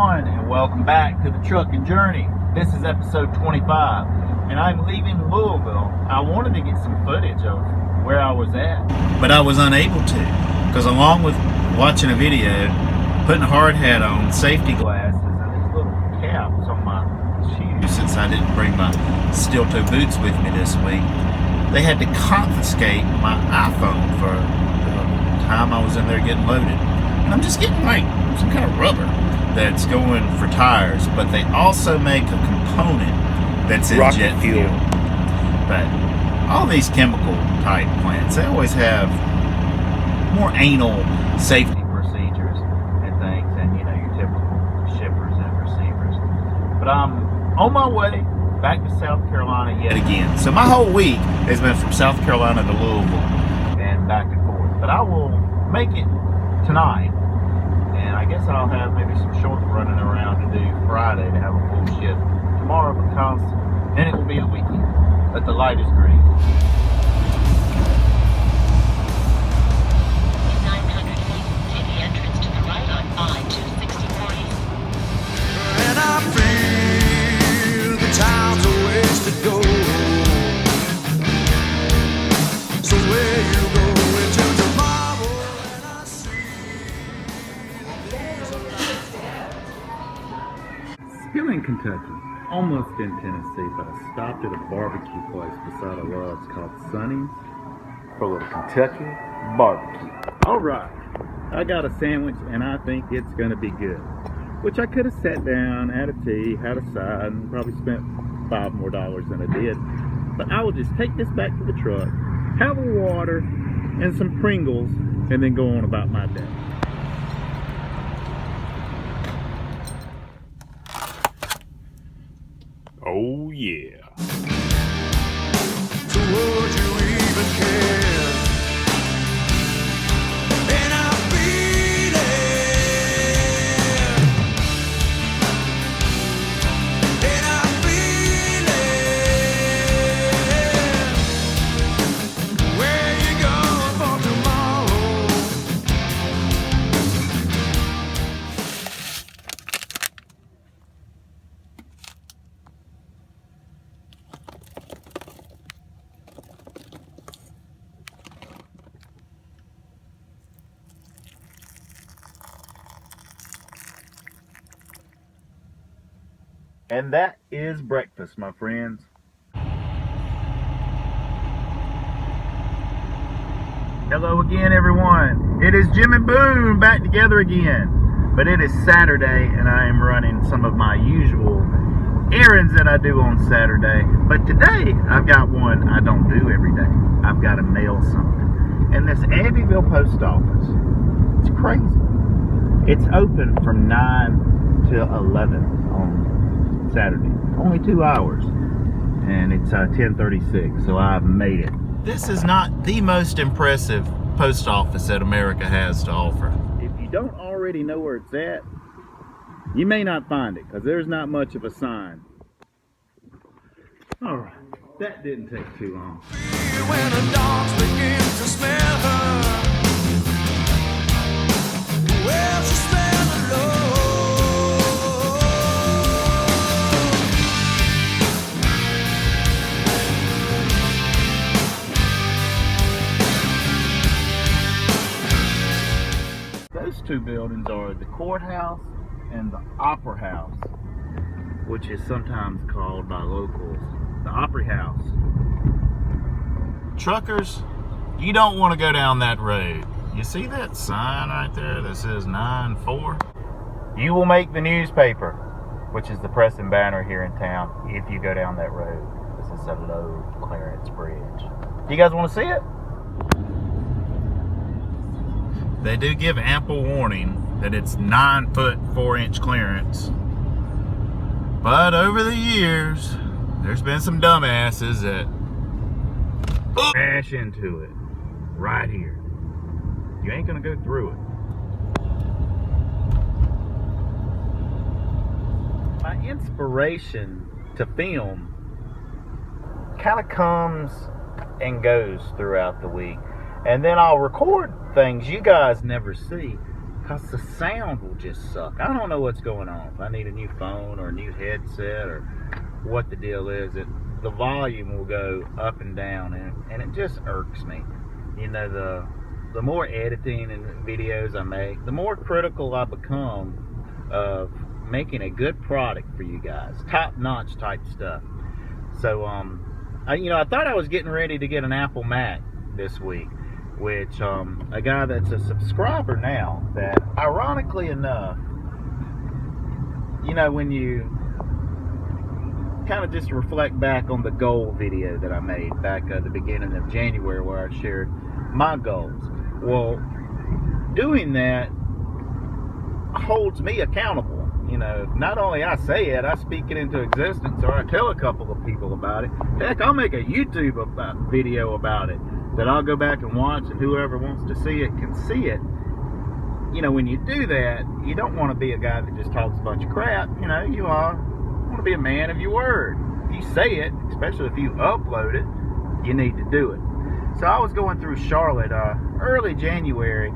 everyone, and welcome back to the Truckin' Journey. This is episode 25, and I'm leaving Louisville. I wanted to get some footage of where I was at, but I was unable to, because along with watching a video, putting a hard hat on, safety glasses, and these little caps on my shoes, since I didn't bring my steel-toe boots with me this week, they had to confiscate my iPhone for the time I was in there getting loaded. And I'm just getting like some kind of rubber that's going for tires, but they also make a component that's in jet fuel. But all these chemical type plants, they always have more anal safety procedures and things than, you know, your typical shippers and receivers. But I'm on my way back to South Carolina yet again. So my whole week has been from South Carolina to Louisville and back and forth. But I will make it tonight. And I guess I'll have maybe some short running around to do Friday to have a full shift tomorrow, because then it will be the weekend. But the light is green. In 900 feet, take the entrance to the right on I-264 East. And I feel the time's a ways to go. So where you go into tomorrow, and I see. Still in Kentucky, almost in Tennessee, but I stopped at a barbecue place beside a lodge called Sonny's for a little Kentucky barbecue. Alright, I got a sandwich and I think it's going to be good. Which I could have sat down, had a tea, had a side, and probably spent $5 more than I did. But I will just take this back to the truck, have a water and some Pringles, and then go on about my day. Oh yeah. So would you even care? And I feel it. And I feel it. Where you going for tomorrow? And that is breakfast, my friends. Hello again, everyone. It is Jim and Boone back together again. But it is Saturday, and I am running some of my usual errands that I do on Saturday. But today, I've got one I don't do every day. I've got to mail something. And this Abbeville post office, it's crazy. It's open from 9 to 11 on Saturday. Only 2 hours. And it's 10:36, so I've made it. This is not the most impressive post office that America has to offer. If you don't already know where it's at, you may not find it, because there's not much of a sign. Alright, that didn't take too long. When the dogs begin to smell her, well, she smell alone. Those two buildings are the courthouse and the opera house, which is sometimes called by locals the Opry House. Truckers, you don't want to go down that road. You see that sign right there that says 9-4? You will make the newspaper, which is the press and banner here in town, if you go down that road. This is a low clearance bridge. You guys want to see it? They do give ample warning that it's 9-foot 4-inch clearance. But over the years, there's been some dumbasses that crash into it right here. You ain't gonna go through it. My inspiration to film kind of comes and goes throughout the week. And then I'll record things you guys never see, because the sound will just suck. I don't know what's going on. If I need a new phone or a new headset or what the deal is, the volume will go up and down, and it just irks me. You know, the more editing and videos I make, the more critical I become of making a good product for you guys, top-notch type stuff. So I thought I was getting ready to get an Apple Mac this week, which a guy that's a subscriber now, that ironically enough, you know, when you kind of just reflect back on the goal video that I made back at the beginning of January, where I shared my goals. Well, doing that holds me accountable. You know, not only I say it, I speak it into existence, or I tell a couple of people about it. Heck, I'll make a YouTube video about it that I'll go back and watch, and whoever wants to see it can see it. You know, when you do that, you don't want to be a guy that just talks a bunch of crap. You know, you want to be a man of your word. If you say it, especially if you upload it, you need to do it. So I was going through Charlotte early January,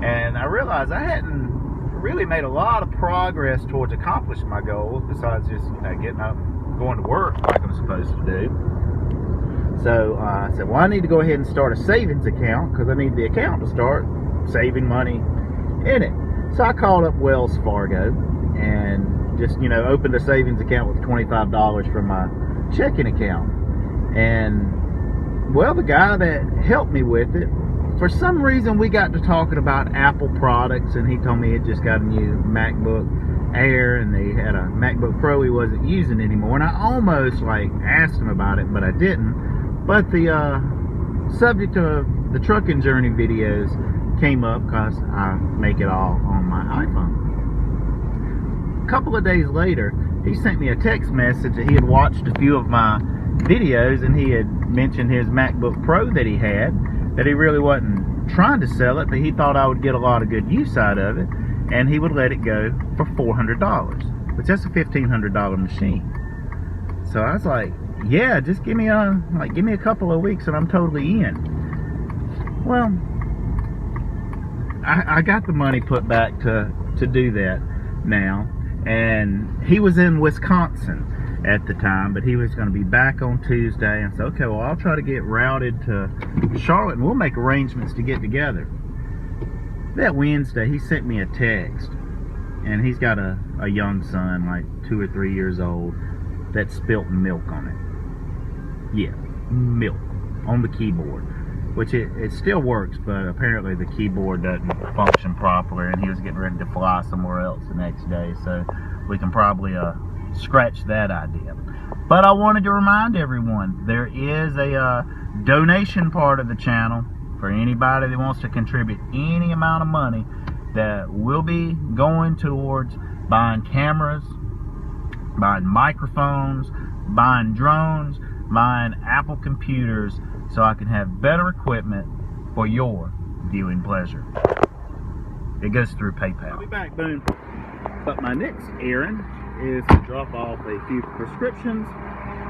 and I realized I hadn't really made a lot of progress towards accomplishing my goals, besides just, you know, getting up and going to work like I'm supposed to do. So I said, well, I need to go ahead and start a savings account, because I need the account to start saving money in it. So I called up Wells Fargo and just, you know, opened a savings account with $25 from my checking account. And, well, the guy that helped me with it, for some reason we got to talking about Apple products, and he told me he had just got a new MacBook Air, and they had a MacBook Pro he wasn't using anymore. And I almost asked him about it, but I didn't. But the subject of the trucking journey videos came up because I make it all on my iPhone. A couple of days later, he sent me a text message that he had watched a few of my videos, and he had mentioned his MacBook Pro that he had, that he really wasn't trying to sell it, but he thought I would get a lot of good use out of it, and he would let it go for $400, which that's a $1,500 machine. So I was like, yeah, just give me a couple of weeks and I'm totally in. Well, I got the money put back to do that now, and he was in Wisconsin at the time, but he was going to be back on Tuesday, and so, okay, well, I'll try to get routed to Charlotte, and we'll make arrangements to get together. That Wednesday, he sent me a text, and he's got a young son, like 2 or 3 years old, that spilt milk on it. Yeah, milk on the keyboard, which it still works, but apparently the keyboard doesn't function properly, and he was getting ready to fly somewhere else the next day, so we can probably scratch that idea. But I wanted to remind everyone, there is a donation part of the channel for anybody that wants to contribute any amount of money that will be going towards buying cameras, buying microphones, buying drones, buying Apple computers, so I can have better equipment for your viewing pleasure. It goes through PayPal. I'll be back, boom. But my next errand is to drop off a few prescriptions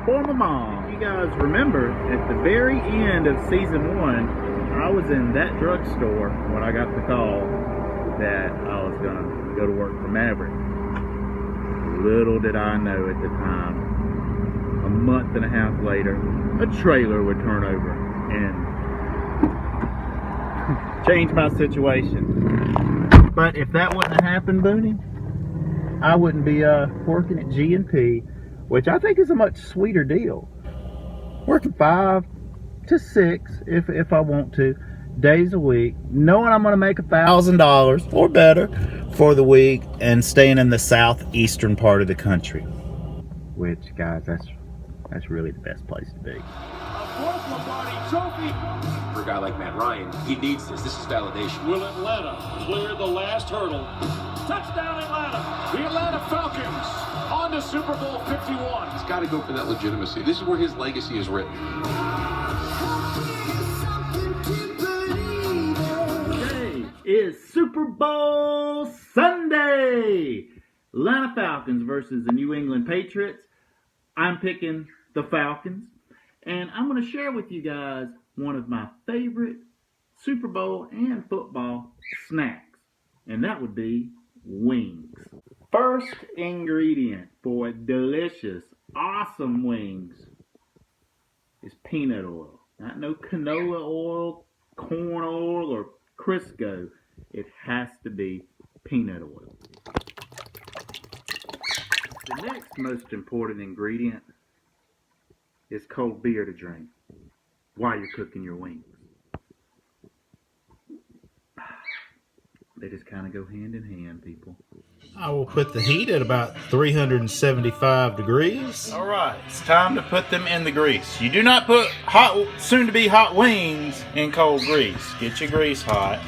for my mom. You guys remember, at the very end of season 1, I was in that drugstore when I got the call that I was going to go to work for Maverick. Little did I know at the time, a month and a half later, a trailer would turn over and change my situation. But if that wouldn't have happened, Booney, I wouldn't be working at G&P, which I think is a much sweeter deal. Working 5 to 6, if I want to, days a week, knowing I'm going to make $1,000 or better for the week, and staying in the southeastern part of the country. Which, guys, that's really the best place to be. For a guy like Matt Ryan, he needs this. This is validation. Will Atlanta clear the last hurdle? Touchdown Atlanta! The Atlanta Falcons on to Super Bowl 51. He's got to go for that legitimacy. This is where his legacy is written. Today is Super Bowl Sunday. Atlanta Falcons versus the New England Patriots. I'm picking the Falcons. And I'm going to share with you guys one of my favorite Super Bowl and football snacks. and that would be wings. First ingredient for delicious, awesome wings is peanut oil. Not no canola oil, corn oil, or Crisco. It has to be peanut oil. The next most important ingredient is cold beer to drink while you're cooking your wings. They just kind of go hand in hand, people. I will put the heat at about 375 degrees. All right, it's time to put them in the grease. You do not put soon-to-be hot wings in cold grease. Get your grease hot.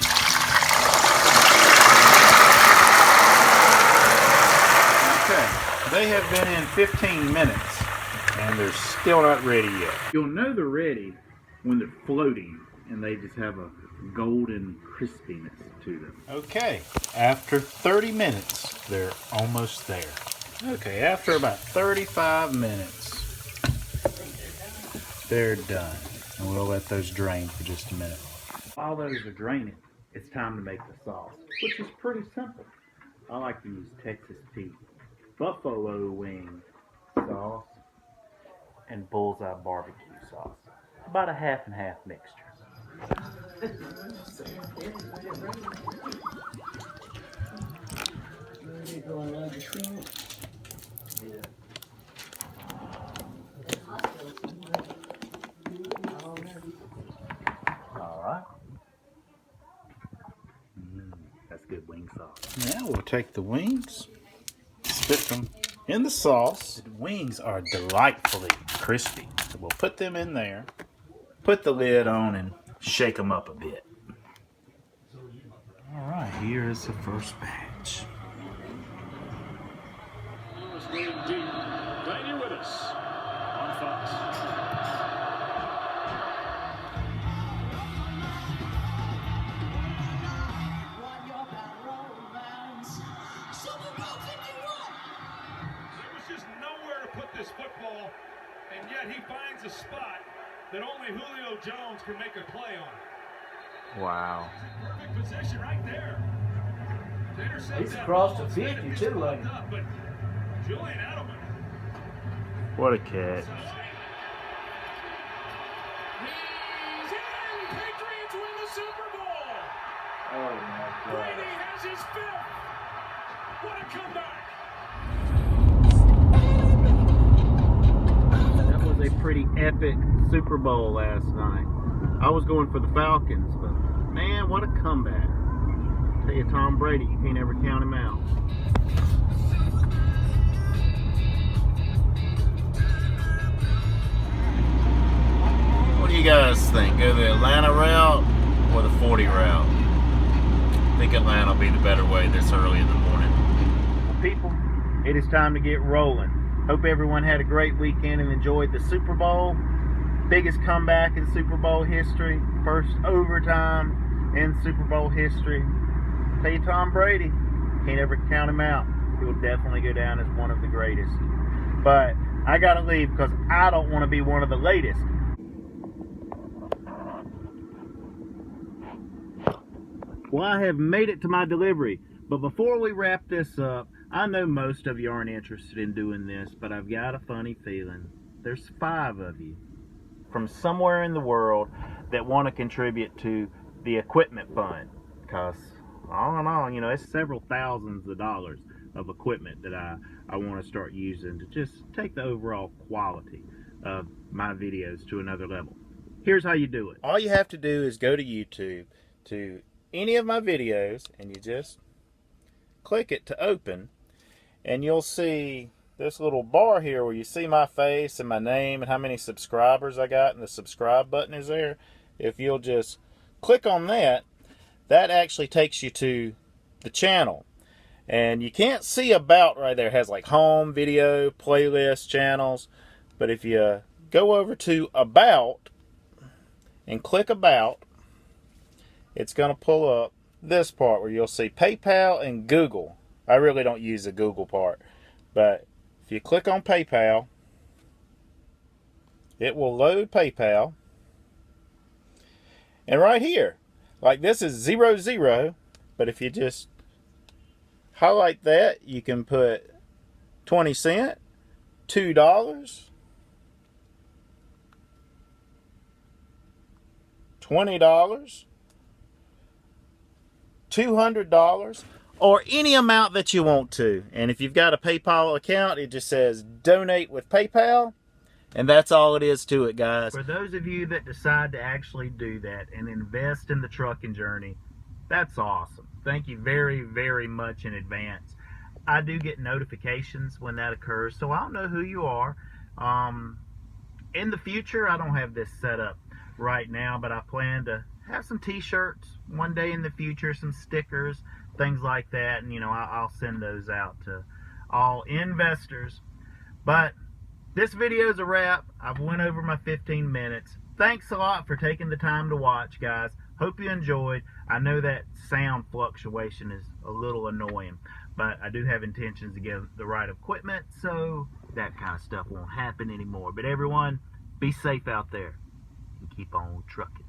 Okay, they have been in 15 minutes, and they're still not ready yet. You'll know they're ready when they're floating, and they just have a golden crispiness to them. Okay, after 30 minutes, they're almost there. Okay, after about 35 minutes, they're done. And we'll let those drain for just a minute. While those are draining, it's time to make the sauce, which is pretty simple. I like to use Texas Pete buffalo wing sauce and bullseye barbecue sauce. About a half and half mixture. Alright. That's good wing sauce. Now we'll take the wings, spit them in the sauce. The wings are delightfully crispy. So we'll put them in there, put the lid on, and shake them up a bit. Alright, here is the first batch. Glad you're with us on Fox. There was just nowhere to put this football, and yet he finds a spot that only Julio Jones can make a play on. Wow. Perfect position right there. He's across the 50 too, like. But Julian Edelman. What a catch. He's in! Patriots win the Super Bowl! Oh my God. Brady has his fifth! What a comeback! That was a pretty epic Super Bowl last night. I was going for the Falcons, but man, what a comeback. Tell you, Tom Brady, you can't ever count him out. What do you guys think? Go the Atlanta route or the 40 route? I think Atlanta will be the better way this early in the morning. Well, people, it is time to get rolling. Hope everyone had a great weekend and enjoyed the Super Bowl. Biggest comeback in Super Bowl history. First overtime in Super Bowl history. Tell you, Tom Brady, can't ever count him out. He will definitely go down as one of the greatest. But I gotta leave because I don't want to be one of the latest. Well, I have made it to my delivery. But before we wrap this up, I know most of you aren't interested in doing this, but I've got a funny feeling. There's 5 of you from somewhere in the world that want to contribute to the equipment fund. Because all in all, you know, it's several thousands of dollars of equipment that I want to start using to just take the overall quality of my videos to another level. Here's how you do it. All you have to do is go to YouTube to any of my videos and you just click it to open, and you'll see this little bar here where you see my face and my name and how many subscribers I got, and the subscribe button is there. If you'll just click on that, that actually takes you to the channel. And you can't see about right there. It has like home, video, playlist, channels. But if you go over to about and click about, it's going to pull up this part where you'll see PayPal and Google. I really don't use the Google part. But if you click on PayPal, it will load PayPal. And right here, like this is 00, but if you just highlight that. You can put 20 cents, $2, $20, $200, or any amount that you want to. And if you've got a PayPal account, it just says donate with PayPal. And that's all it is to it, guys. For those of you that decide to actually do that and invest in the trucking journey, that's awesome. Thank you very, very much in advance. I do get notifications when that occurs, so I'll know who you are. In the future, I don't have this set up right now, but I plan to have some t-shirts one day in the future, some stickers, things like that, and I'll send those out to all investors. But this video is a wrap. I've went over my 15 minutes. Thanks a lot for taking the time to watch, guys. Hope you enjoyed. I know that sound fluctuation is a little annoying, but I do have intentions to get the right equipment, so that kind of stuff won't happen anymore. But everyone, be safe out there and keep on trucking.